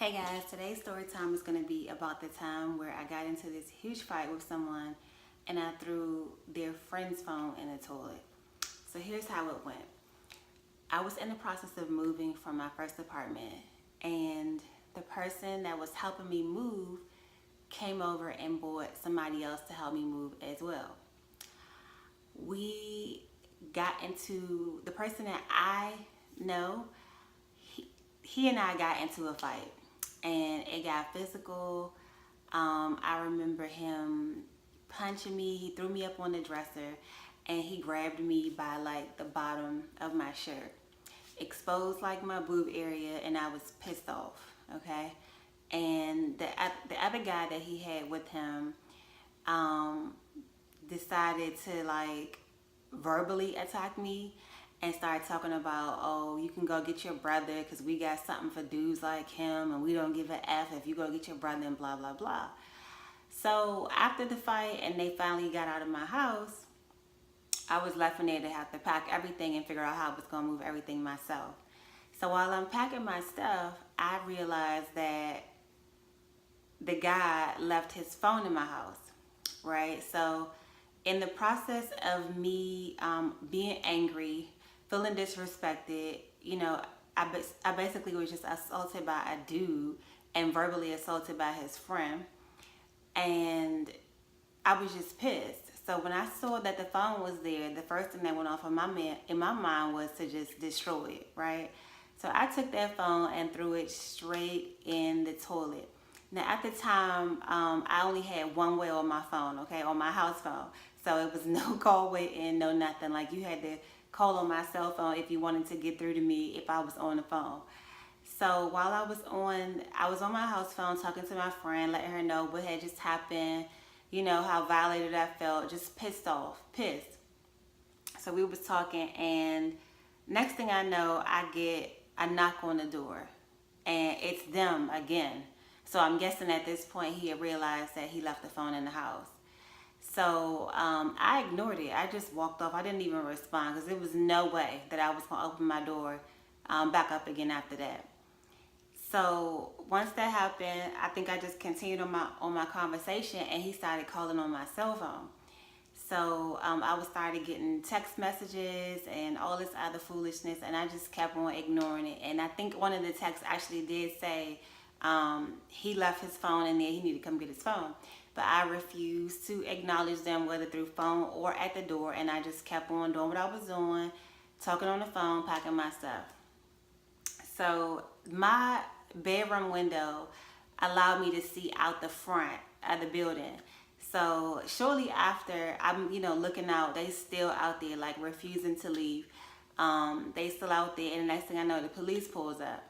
Hey guys, today's story time is going to be about the time where I got into this huge fight with someone and I threw their friend's phone in the toilet. So here's how it went. I was in the process of moving from my first apartment, and the person that was helping me move came over and brought somebody else to help me move as well. We got into, the person that I know, he and I got into a fight and it got physical. I remember him punching me. He threw me up on the dresser and he grabbed me by like the bottom of my shirt, exposed like my boob area, and I was pissed off. Okay, and the other guy that he had with him um, decided to like verbally attack me and started talking about, oh, you can go get your brother because we got something for dudes like him and we don't give a F if you go get your brother and blah, blah, blah. So after the fight and they finally got out of my house, I was left in there to have to pack everything and figure out how I was going to move everything myself. So while I'm packing my stuff, I realized that the guy left his phone in my house, right? So in the process of me being angry, feeling disrespected, I basically was just assaulted by a dude and verbally assaulted by his friend. And I was just pissed. So when I saw that the phone was there, the first thing that went off in my mind was to just destroy it, right? So I took that phone and threw it straight in the toilet. Now at the time, I only had one way on my phone, okay, on my house phone. So it was no call waiting, no nothing. Like you had to call on my cell phone if you wanted to get through to me if I was on the phone. So while I was on my house phone talking to my friend, letting her know what had just happened, how violated I felt, just pissed off, pissed. So we was talking, and next thing I know, I get a knock on the door, and it's them again. So I'm guessing at this point he had realized that he left the phone in the house. So I ignored it. I just walked off. I didn't even respond because there was no way that I was going to open my door back up again after that. So once that happened, I think I just continued on my conversation, and he started calling on my cell phone. So I started getting text messages and all this other foolishness, and I just kept on ignoring it. And I think one of the texts actually did say he left his phone in there. He needed to come get his phone. But I refused to acknowledge them, whether through phone or at the door, and I just kept on doing what I was doing, talking on the phone, packing my stuff. So my bedroom window allowed me to see out the front of the building. So shortly after, I'm looking out, they still out there like refusing to leave. They still out there, and the next thing I know, the police pulls up.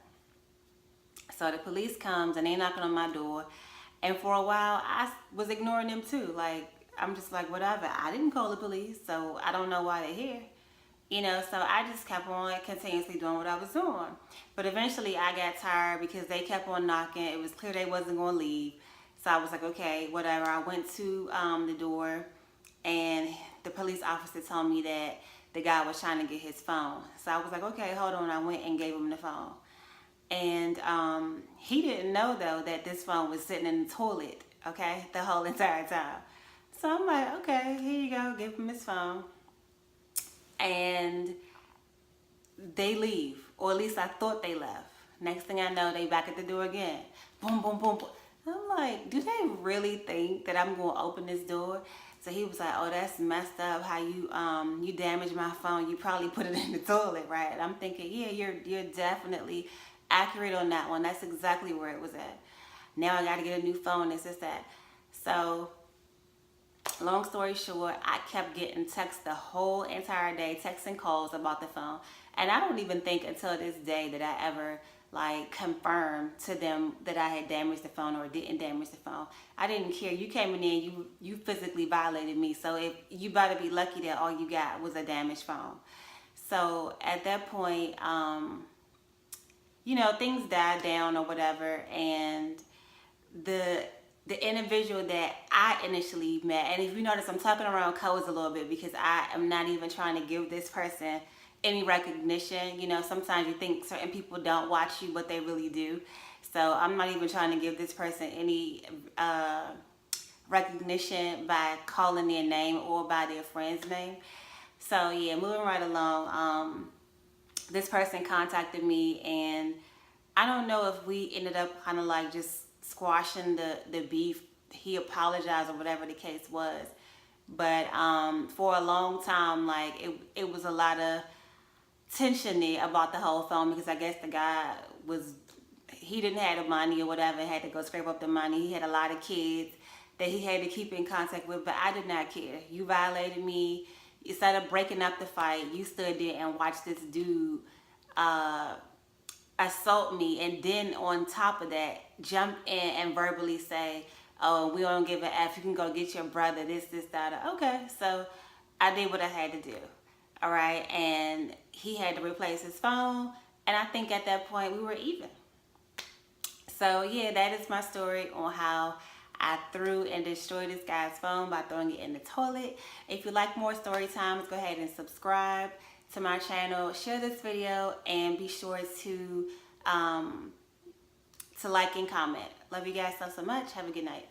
So the police comes and they knocking on my door. And for a while, I was ignoring them too. Like, I'm just like, whatever. I didn't call the police, so I don't know why they're here. So I just kept on continuously doing what I was doing. But eventually I got tired because they kept on knocking. It was clear they wasn't going to leave. So I was like, okay, whatever. I went to the door, and the police officer told me that the guy was trying to get his phone. So I was like, okay, hold on. I went and gave him the phone. And he didn't know, though, that this phone was sitting in the toilet, okay, the whole entire time. So I'm like, okay, here you go, give him his phone. And they leave, or at least I thought they left. Next thing I know, they back at the door again. Boom, boom, boom, boom. I'm like, do they really think that I'm going to open this door? So he was like, oh, that's messed up how you damaged my phone. You probably put it in the toilet, right? And I'm thinking, yeah, you're definitely accurate on that one. That's exactly where it was at. Now I got to get a new phone. This is that. So long story short, I kept getting texts the whole entire day, texts and calls about the phone. And I don't even think until this day that I ever confirmed to them that I had damaged the phone or didn't damage the phone. I didn't care. You came in there and you physically violated me. So if you better be lucky that all you got was a damaged phone. So at that point, things died down or whatever, and the individual that I initially met, and if you notice, I'm talking around codes a little bit because I am not even trying to give this person any recognition. Sometimes you think certain people don't watch you, but they really do. So I'm not even trying to give this person any recognition by calling their name or by their friend's name. So yeah, moving right along. This person contacted me, and I don't know if we ended up kind of like just squashing the beef. He apologized or whatever the case was. But for a long time, like it was a lot of tension there about the whole phone, because I guess the guy he didn't have the money or whatever, had to go scrape up the money. He had a lot of kids that he had to keep in contact with, but I did not care. You violated me. Instead of breaking up the fight, you stood there and watched this dude assault me, and then on top of that, jump in and verbally say, oh, we don't give a F, you can go get your brother, this, that. Okay, so I did what I had to do. All right, and he had to replace his phone, and I think at that point we were even. So yeah, that is my story on how I threw and destroyed this guy's phone by throwing it in the toilet. If you like more story times, go ahead and subscribe to my channel, share this video, and be sure to like and comment. Love you guys so much. Have a good night.